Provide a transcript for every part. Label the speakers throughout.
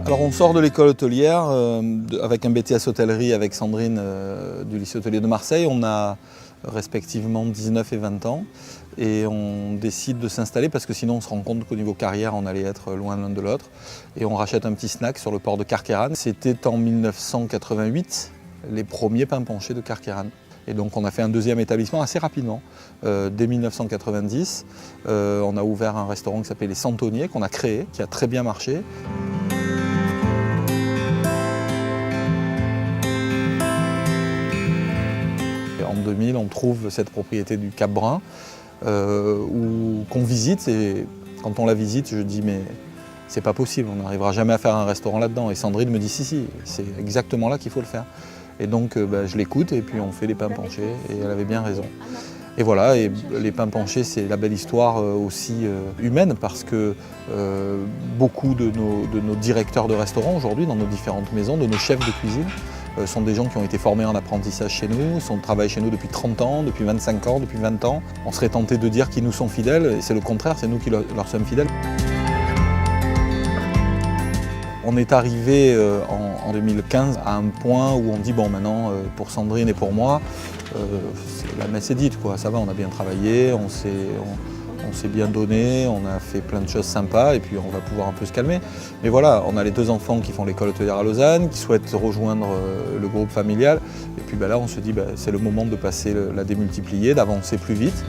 Speaker 1: Alors on sort de l'école hôtelière avec un BTS hôtellerie avec Sandrine du lycée hôtelier de Marseille. On a respectivement 19 et 20 ans et on décide de s'installer parce que sinon on se rend compte qu'au niveau carrière on allait être loin l'un de l'autre. Et on rachète un petit snack sur le port de Carqueiranne. C'était en 1988 les premiers pains penchés de Carqueiranne. Et donc on a fait un deuxième établissement assez rapidement. Dès 1990, on a ouvert un restaurant qui s'appelait Les Santonniers, qu'on a créé, qui a très bien marché. Et en 2000, on trouve cette propriété du Cap Brun qu'on visite. Et quand on la visite, je dis mais c'est pas possible, on n'arrivera jamais à faire un restaurant là-dedans. Et Sandrine me dit si, c'est exactement là qu'il faut le faire. Et donc je l'écoute et puis on fait les pains penchés et elle avait bien raison. Et voilà, et les pains penchés c'est la belle histoire aussi humaine parce que beaucoup de nos directeurs de restaurants aujourd'hui dans nos différentes maisons, de nos chefs de cuisine, sont des gens qui ont été formés en apprentissage chez nous, travaillent chez nous depuis 30 ans, depuis 25 ans, depuis 20 ans. On serait tenté de dire qu'ils nous sont fidèles et c'est le contraire, c'est nous qui leur sommes fidèles. On est arrivé en 2015 à un point où on dit bon maintenant pour Sandrine et pour moi, la messe est dite quoi, ça va, on a bien travaillé, on s'est bien donné, on a fait plein de choses sympas et puis on va pouvoir un peu se calmer. Mais voilà, on a les deux enfants qui font l'école hôtelière à Lausanne, qui souhaitent rejoindre le groupe familial. Et puis là on se dit c'est le moment de passer la démultiplier, d'avancer plus vite.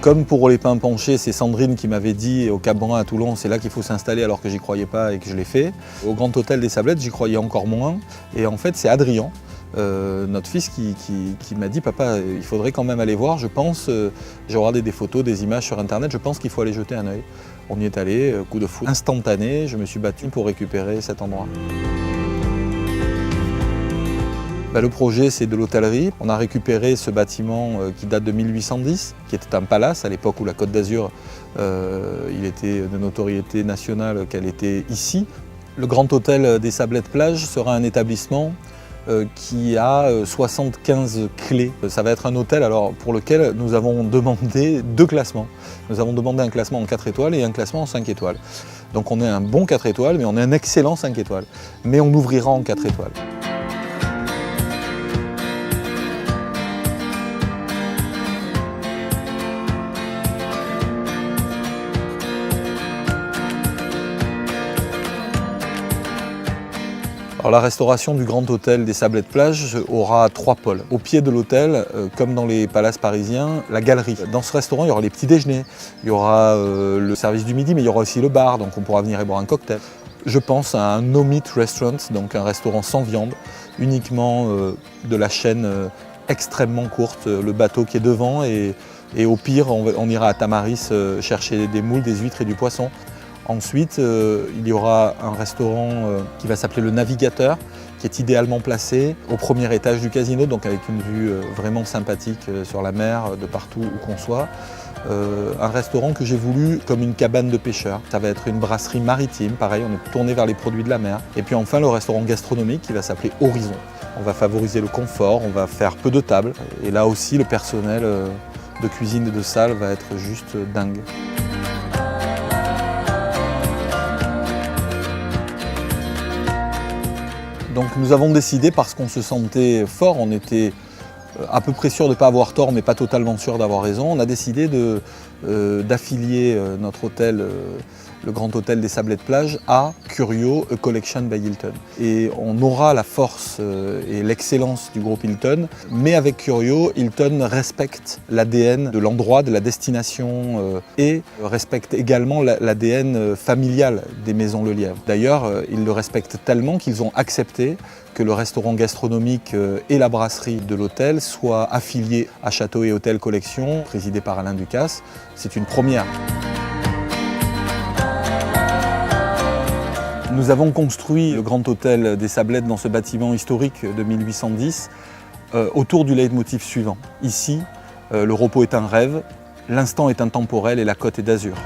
Speaker 1: Comme pour les pains penchés, c'est Sandrine qui m'avait dit au Cap Brun à Toulon, c'est là qu'il faut s'installer alors que j'y croyais pas et que je l'ai fait. Au Grand Hôtel des Sablettes, j'y croyais encore moins. Et en fait, c'est Adrien, notre fils, qui m'a dit « Papa, il faudrait quand même aller voir, je pense, j'ai regardé des photos, des images sur Internet, je pense qu'il faut aller jeter un œil. » On y est allé, coup de foudre instantané, je me suis battu pour récupérer cet endroit. Le projet, c'est de l'hôtellerie. On a récupéré ce bâtiment qui date de 1810, qui était un palace à l'époque où la Côte d'Azur, il était de notoriété nationale qu'elle était ici. Le Grand Hôtel des Sablettes Plage sera un établissement qui a 75 clés. Ça va être un hôtel pour lequel nous avons demandé 2 classements. Nous avons demandé un classement en 4 étoiles et un classement en 5 étoiles. Donc on est un bon 4 étoiles, mais on est un excellent 5 étoiles. Mais on ouvrira en 4 étoiles. Alors, la restauration du Grand Hôtel des Sablettes Plage aura 3 pôles. Au pied de l'hôtel, comme dans les palaces parisiens, la galerie. Dans ce restaurant, il y aura les petits déjeuners, il y aura le service du midi, mais il y aura aussi le bar, donc on pourra venir et boire un cocktail. Je pense à un no meat restaurant, donc un restaurant sans viande, uniquement de la chaîne extrêmement courte, le bateau qui est devant, et au pire, on ira à Tamaris chercher des moules, des huîtres et du poisson. Ensuite, il y aura un restaurant qui va s'appeler Le Navigateur, qui est idéalement placé au premier étage du casino, donc avec une vue vraiment sympathique sur la mer, de partout où qu'on soit. Un restaurant que j'ai voulu comme une cabane de pêcheurs. Ça va être une brasserie maritime, pareil, on est tourné vers les produits de la mer. Et puis enfin, le restaurant gastronomique qui va s'appeler Horizon. On va favoriser le confort, on va faire peu de tables. Et là aussi, le personnel de cuisine et de salle va être juste dingue. Donc nous avons décidé, parce qu'on se sentait fort, on était à peu près sûr de ne pas avoir tort, mais pas totalement sûr d'avoir raison, on a décidé d'affilier notre hôtel, le Grand Hôtel des Sablettes Plage, à Curio Collection by Hilton. Et on aura la force et l'excellence du groupe Hilton, mais avec Curio, Hilton respecte l'ADN de l'endroit, de la destination et respecte également l'ADN familial des Maisons Lelièvre. D'ailleurs, ils le respectent tellement qu'ils ont accepté que le restaurant gastronomique et la brasserie de l'hôtel soient affiliés à Château et Hôtel Collection, présidé par Alain Ducasse. C'est une première. Nous avons construit le Grand Hôtel des Sablettes dans ce bâtiment historique de 1810 autour du leitmotiv suivant. Ici, le repos est un rêve, l'instant est intemporel et la côte est d'azur.